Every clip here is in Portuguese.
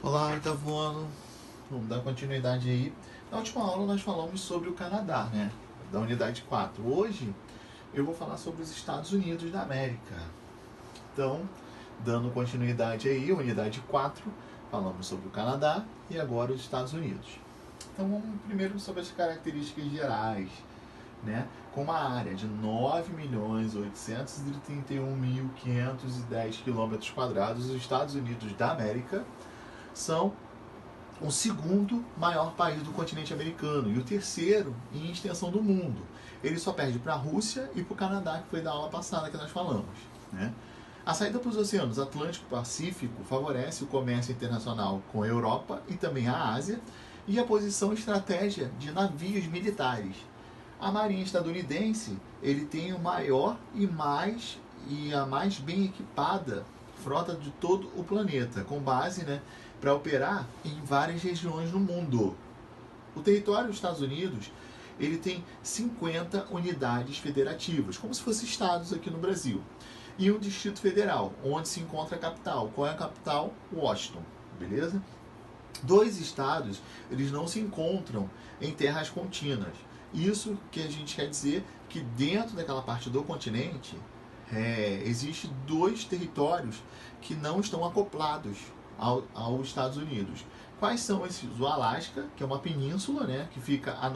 Olá, oitavo ano. Vamos dar continuidade aí. Na última aula nós falamos sobre o Canadá, né? Da unidade 4. Hoje eu vou falar sobre os Estados Unidos da América. Então, dando continuidade aí, unidade 4, falamos sobre o Canadá e agora os Estados Unidos. Então vamos primeiro sobre as características gerais, né? Com uma área de 9.831.510 km², os Estados Unidos da América são o segundo maior país do continente americano e o terceiro em extensão do mundo. Ele só perde para a Rússia e para o Canadá, que foi da aula passada que nós falamos, né? A saída para os oceanos Atlântico e Pacífico favorece o comércio internacional com a Europa e também a Ásia, e a posição estratégia de navios militares. A Marinha estadunidense ele tem o maior e a mais bem equipada frota de todo o planeta, com base, né, para operar em várias regiões no mundo. O território dos Estados Unidos ele tem 50 unidades federativas, como se fossem estados aqui no Brasil, e um distrito federal, onde se encontra a capital. Qual é a capital? Washington, beleza? Dois estados eles não se encontram em terras contínuas. Isso que a gente quer dizer que dentro daquela parte do continente existe dois territórios que não estão acoplados aos Estados Unidos. Quais são esses? O Alasca, que é uma península, né, que fica a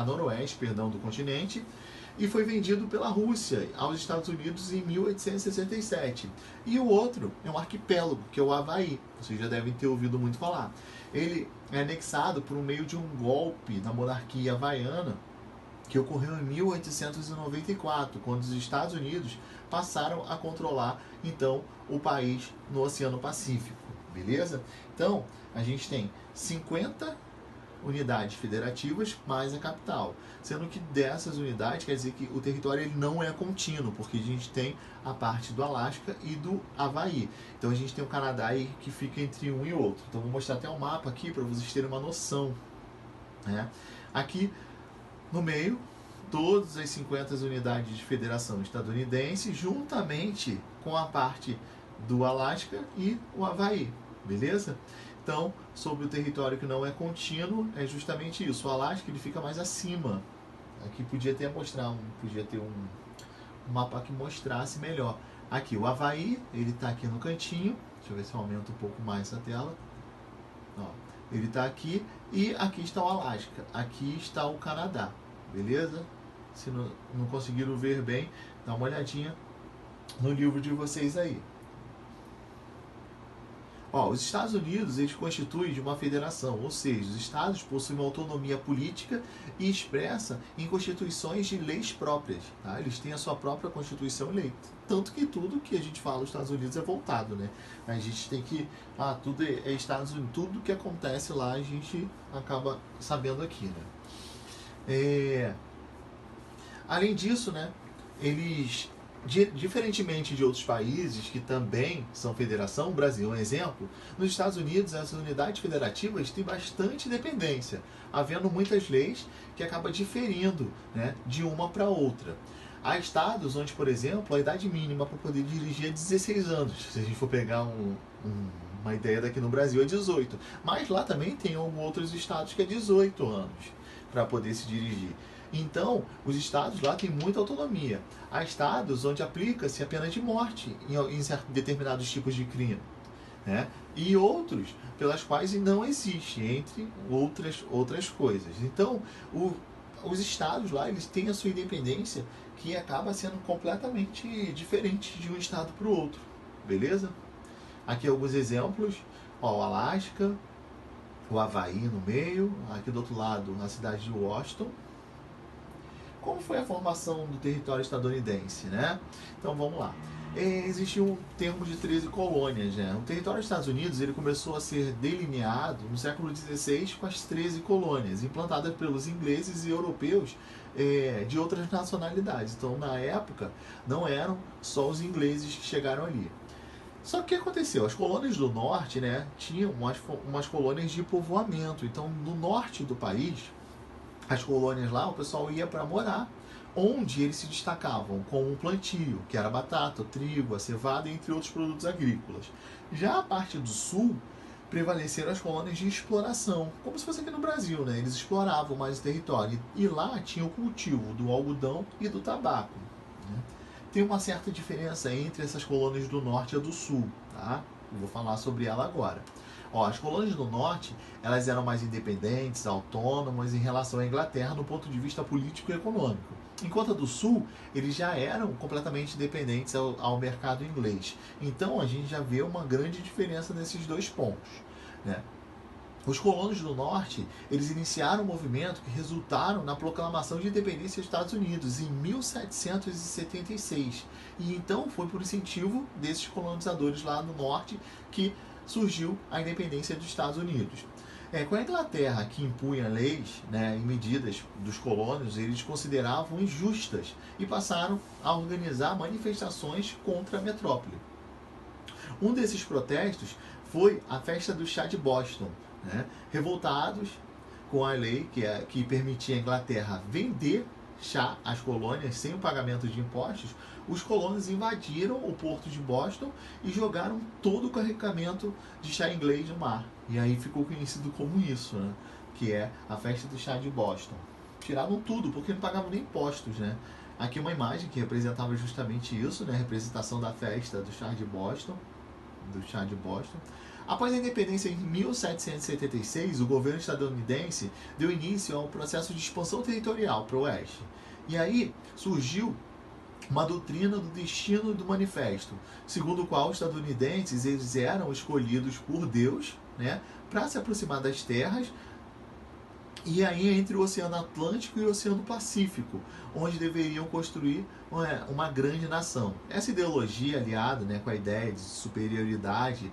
noroeste, do continente, e foi vendido pela Rússia aos Estados Unidos em 1867. E o outro é um arquipélago, que é o Havaí. Vocês já devem ter ouvido muito falar. Ele é anexado por meio de um golpe da monarquia havaiana que ocorreu em 1894, quando os Estados Unidos passaram a controlar então o país no Oceano Pacífico, beleza? Então, a gente tem 50 unidades federativas mais a capital, sendo que dessas unidades quer dizer que o território ele não é contínuo, porque a gente tem a parte do Alasca e do Havaí. Então a gente tem o Canadá aí que fica entre um e outro. Então vou mostrar até um mapa aqui para vocês terem uma noção, né? Aqui no meio, todas as 50 unidades de federação estadunidense, juntamente com a parte do Alasca e o Havaí, beleza? Então, sobre o território que não é contínuo, é justamente isso. O Alasca ele fica mais acima. Aqui podia ter um mapa que mostrasse melhor. Aqui, o Havaí, ele está aqui no cantinho. Deixa eu ver se eu aumento um pouco mais a tela. Ó, ele está aqui e aqui está o Alasca. Aqui está o Canadá, beleza? Se não conseguiram ver bem, dá uma olhadinha no livro de vocês aí. Ó, os Estados Unidos eles constituem de uma federação, ou seja, os estados possuem uma autonomia política e expressa em constituições de leis próprias. Tá? Eles têm a sua própria constituição eleita. Tanto que tudo que a gente fala dos Estados Unidos é voltado, né? A gente tem que... tudo é Estados Unidos. Tudo que acontece lá a gente acaba sabendo aqui, né? Além disso, né, eles... Diferentemente de outros países que também são federação, o Brasil é um exemplo, nos Estados Unidos as unidades federativas têm bastante dependência, havendo muitas leis que acabam diferindo, né, de uma para outra. Há estados onde, por exemplo, a idade mínima para poder dirigir é 16 anos, se a gente for pegar uma ideia daqui no Brasil é 18, mas lá também tem outros estados que é 18 anos para poder se dirigir. Então, os estados lá têm muita autonomia. Há estados onde aplica-se a pena de morte em determinados tipos de crime, né? E outros pelas quais não existe, entre outras coisas. Então, os estados lá eles têm a sua independência que acaba sendo completamente diferente de um estado para o outro, beleza? Aqui alguns exemplos. Ó, o Alasca, o Havaí no meio, aqui do outro lado a cidade de Washington. Como foi a formação do território estadunidense, né? Então vamos lá. Existe um termo de 13 colônias, né? O território dos Estados Unidos ele começou a ser delineado no século XVI com as 13 colônias, implantadas pelos ingleses e europeus de outras nacionalidades. Então, na época, não eram só os ingleses que chegaram ali. Só que o que aconteceu? As colônias do norte, né, tinham umas colônias de povoamento. Então, no norte do país, as colônias lá, o pessoal ia para morar, onde eles se destacavam com o plantio, que era a batata, o trigo, a cevada, entre outros produtos agrícolas. Já a parte do sul prevaleceram as colônias de exploração, como se fosse aqui no Brasil, né? Eles exploravam mais o território e lá tinha o cultivo do algodão e do tabaco, né? Tem uma certa diferença entre essas colônias do norte e a do sul, tá? Eu vou falar sobre ela agora. Ó, as colônias do norte, elas eram mais independentes, autônomas em relação à Inglaterra no ponto de vista político e econômico. Enquanto a do sul, eles já eram completamente dependentes ao mercado inglês. Então a gente já vê uma grande diferença nesses dois pontos, né? Os colonos do norte, eles iniciaram um movimento que resultaram na proclamação de independência dos Estados Unidos em 1776. E então foi por incentivo desses colonizadores lá no norte que surgiu a independência dos Estados Unidos. Com a Inglaterra, que impunha leis, né, e medidas dos colônios, eles consideravam injustas e passaram a organizar manifestações contra a metrópole. Um desses protestos foi a festa do chá de Boston, né? Revoltados com a lei que permitia a Inglaterra vender chá às colônias sem o pagamento de impostos, os colonos invadiram o porto de Boston e jogaram todo o carregamento de chá inglês no mar. E aí ficou conhecido como isso, né? Que é a festa do chá de Boston. Tiraram tudo, porque não pagavam nem impostos, né? Aqui uma imagem que representava justamente isso, né? A representação da festa do chá de Boston. Após a independência em 1776, o governo estadunidense deu início a um processo de expansão territorial para o oeste. E aí surgiu uma doutrina do destino do manifesto, segundo o qual os estadunidenses eles eram escolhidos por Deus, né, para se aproximar das terras, e aí entre o Oceano Atlântico e o Oceano Pacífico, onde deveriam construir uma grande nação. Essa ideologia, aliada, né, com a ideia de superioridade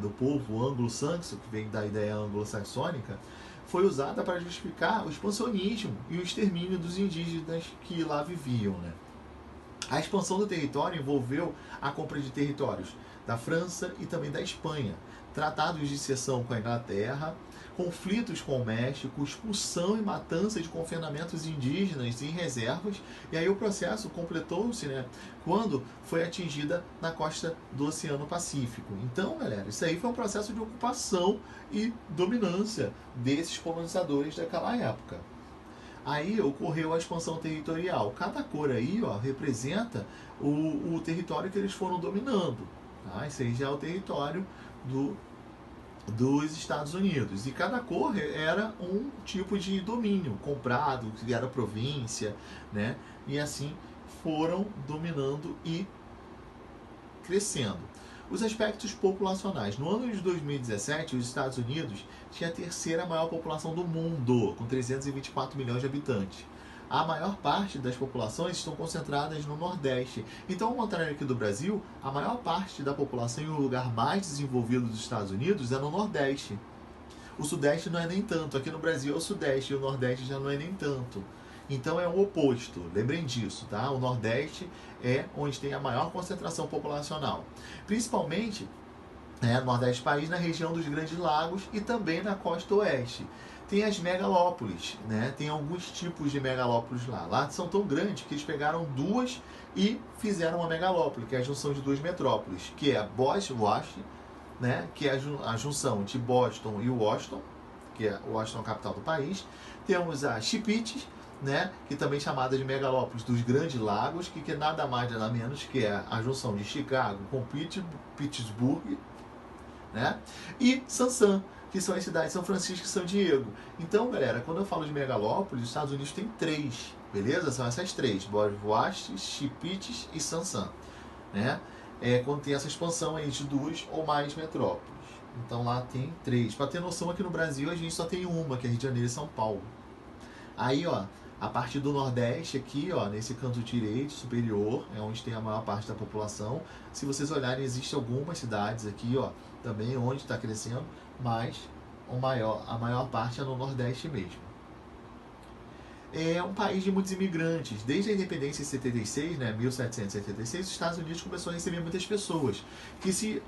do povo anglo-saxão, que vem da ideia anglo-saxônica, foi usada para justificar o expansionismo e o extermínio dos indígenas que lá viviam, né? A expansão do território envolveu a compra de territórios da França e também da Espanha, tratados de cessão com a Inglaterra, conflitos com o México, expulsão e matança de confinamentos indígenas em reservas, e aí o processo completou-se, né, quando foi atingida na costa do Oceano Pacífico. Então, galera, isso aí foi um processo de ocupação e dominância desses colonizadores daquela época. Aí ocorreu a expansão territorial. Cada cor aí, ó, representa o território que eles foram dominando. Tá? Esse aí já é o território dos Estados Unidos. E cada cor era um tipo de domínio comprado, que era província, né? E assim foram dominando e crescendo. Os aspectos populacionais. No ano de 2017, os Estados Unidos tinha a terceira maior população do mundo, com 324 milhões de habitantes. A maior parte das populações estão concentradas no Nordeste. Então, ao contrário aqui do Brasil, a maior parte da população e o lugar mais desenvolvido dos Estados Unidos é no Nordeste. O Sudeste não é nem tanto. Aqui no Brasil é o Sudeste e o Nordeste já não é nem tanto. Então é o oposto, lembrem disso, tá? O Nordeste é onde tem a maior concentração populacional. Principalmente no Nordeste do país, na região dos Grandes Lagos e também na costa oeste. Tem as megalópolis, né? Tem alguns tipos de megalópolis lá. Lá são tão grandes que eles pegaram duas e fizeram uma megalópole, que é a junção de duas metrópoles, que é a Boston, né? Que é a junção de Boston e Washington, que é Washington, a capital do país. Temos a Chepetes, né, que também é chamada de megalópolis dos Grandes Lagos, que é nada mais nada menos que é a junção de Chicago com Pittsburgh, né, e Sansan, que são as cidades de São Francisco e São Diego. Então, galera, quando eu falo de megalópolis, os Estados Unidos tem três, beleza? São essas três, Boston, Chepetes e Sansan, né? Quando tem essa expansão aí de duas ou mais metrópoles. Então lá tem três. Para ter noção, aqui no Brasil a gente só tem uma, que é Rio de Janeiro e São Paulo. Aí, ó, a partir do Nordeste aqui, ó, nesse canto direito superior, é onde tem a maior parte da população. Se vocês olharem, existem algumas cidades aqui, ó, também onde está crescendo, mas a maior parte é no Nordeste mesmo. É um país de muitos imigrantes. Desde a independência em 76, né, 1776, os Estados Unidos começou a receber muitas pessoas que se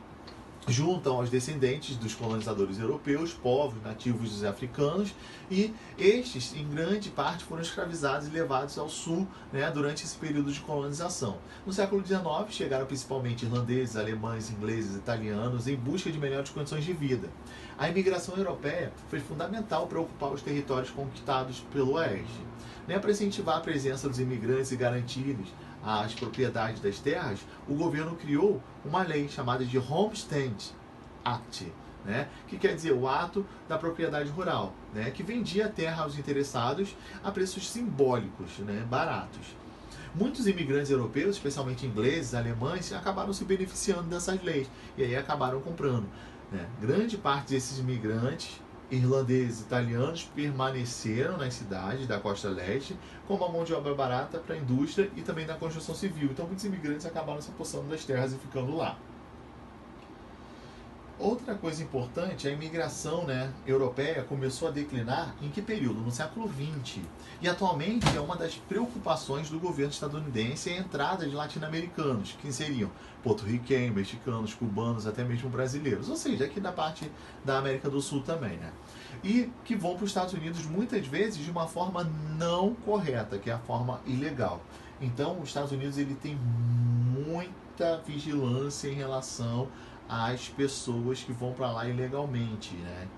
juntam aos descendentes dos colonizadores europeus, povos nativos dos africanos, e estes, em grande parte, foram escravizados e levados ao sul, né, durante esse período de colonização. No século XIX, chegaram principalmente irlandeses, alemães, ingleses, italianos, em busca de melhores condições de vida. A imigração europeia foi fundamental para ocupar os territórios conquistados pelo Oeste. Né, para incentivar a presença dos imigrantes e garantir as propriedades das terras, o governo criou uma lei chamada de Homestead Act, né, que quer dizer o ato da propriedade rural, né, que vendia a terra aos interessados a preços simbólicos, né, baratos. Muitos imigrantes europeus, especialmente ingleses, alemães, acabaram se beneficiando dessas leis e aí acabaram comprando. Né. Grande parte desses imigrantes irlandeses e italianos permaneceram nas cidades da costa leste como a mão de obra barata para a indústria e também na construção civil. Então muitos imigrantes acabaram se apossando das terras e ficando lá. Outra coisa importante, a imigração, né, europeia começou a declinar em que período? No século XX. E atualmente é uma das preocupações do governo estadunidense a entrada de latino-americanos, que seriam porto-riquenhos, mexicanos, cubanos, até mesmo brasileiros. Ou seja, aqui da parte da América do Sul também, né? E que vão para os Estados Unidos muitas vezes de uma forma não correta, que é a forma ilegal. Então, os Estados Unidos ele tem muita vigilância em relação às pessoas que vão para lá ilegalmente, né?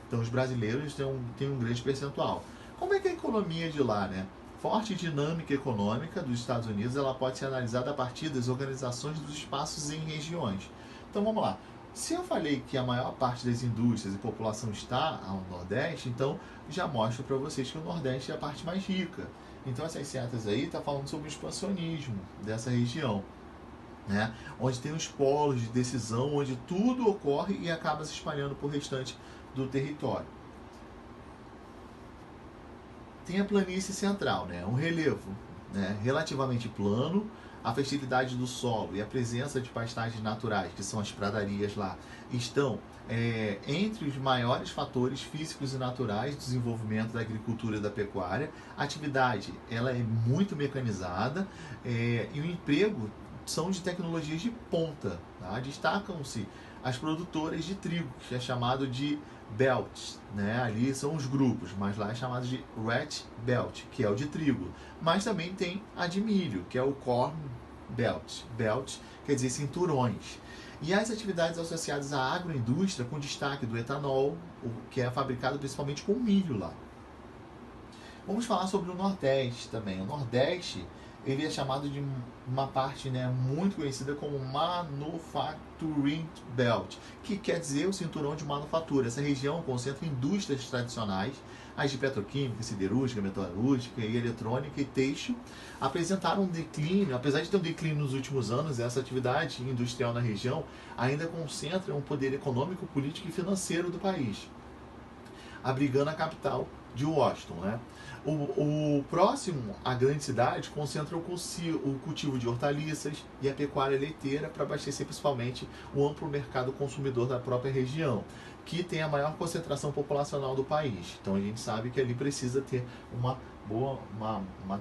Então os brasileiros têm um grande percentual. Como é que é a economia de lá, né? Forte dinâmica econômica dos Estados Unidos, ela pode ser analisada a partir das organizações dos espaços em regiões. Então vamos lá. Se eu falei que a maior parte das indústrias e população está ao Nordeste, então já mostro para vocês que o Nordeste é a parte mais rica. Então essas setas aí estão falando sobre o expansionismo dessa região. Né? Onde tem os polos de decisão, onde tudo ocorre e acaba se espalhando para o restante do território. Tem a planície central, né? Um relevo, né, relativamente plano, a fertilidade do solo e a presença de pastagens naturais, que são as pradarias lá, estão entre os maiores fatores físicos e naturais do desenvolvimento da agricultura e da pecuária. A atividade ela é muito mecanizada e o emprego são de tecnologias de ponta. Tá? Destacam-se as produtoras de trigo, que é chamado de Belt, né? Ali são os grupos, mas lá é chamado de Red Belt, que é o de trigo. Mas também tem a de milho, que é o Corn Belt. Belt quer dizer cinturões. E as atividades associadas à agroindústria, com destaque do etanol, que é fabricado principalmente com milho lá. Vamos falar sobre o Nordeste também. O Nordeste ele é chamado de uma parte, né, muito conhecida como Manufacturing Belt, que quer dizer o cinturão de manufatura. Essa região concentra indústrias tradicionais, as de petroquímica, siderúrgica, metalúrgica e eletrônica e têxtil, apresentaram um declínio. Apesar de ter um declínio nos últimos anos, essa atividade industrial na região ainda concentra um poder econômico, político e financeiro do país, abrigando a capital de Washington, né? O próximo à grande cidade concentra o cultivo de hortaliças e a pecuária leiteira para abastecer principalmente o amplo mercado consumidor da própria região, que tem a maior concentração populacional do país. Então a gente sabe que ali precisa ter uma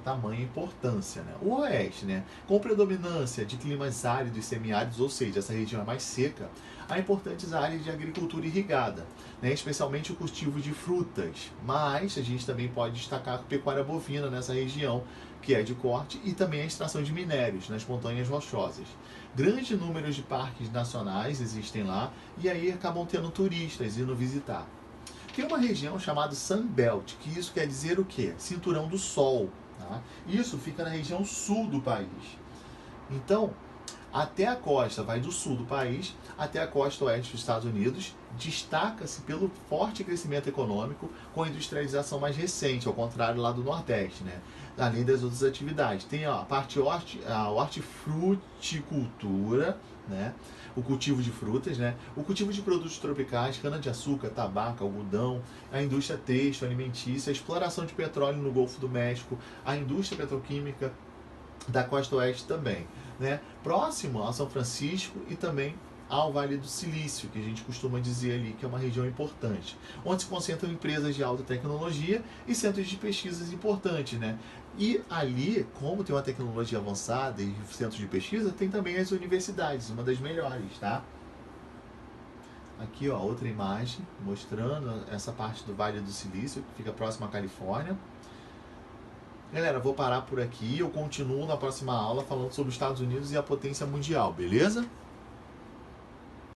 tamanha importância, né? O Oeste, né, com predominância de climas áridos e semiáridos, ou seja, essa região é mais seca, há importantes áreas de agricultura irrigada, né, especialmente o cultivo de frutas, mas a gente também pode destacar a pecuária bovina nessa região, que é de corte, e também a extração de minérios nas montanhas rochosas. Grandes números de parques nacionais existem lá, e aí acabam tendo turistas indo visitar. Tem uma região chamada Sunbelt, que isso quer dizer o quê? Cinturão do Sol. Tá? Isso fica na região sul do país. Então, até a costa, vai do sul do país até a costa oeste dos Estados Unidos, destaca-se pelo forte crescimento econômico com a industrialização mais recente, ao contrário lá do Nordeste, né? Além das outras atividades. Tem a parte a hortifruticultura, né? O cultivo de frutas, né? O cultivo de produtos tropicais, cana-de-açúcar, tabaco, algodão, a indústria têxtil, alimentícia, a exploração de petróleo no Golfo do México, a indústria petroquímica da costa oeste também, né? Próximo a São Francisco e também ao Vale do Silício, que a gente costuma dizer ali que é uma região importante, onde se concentram empresas de alta tecnologia e centros de pesquisas importantes, né? E ali, como tem uma tecnologia avançada e centros de pesquisa, tem também as universidades, uma das melhores, tá? Aqui, ó, outra imagem mostrando essa parte do Vale do Silício, que fica próximo à Califórnia. Galera, vou parar por aqui. Eu continuo na próxima aula falando sobre os Estados Unidos e a potência mundial, beleza?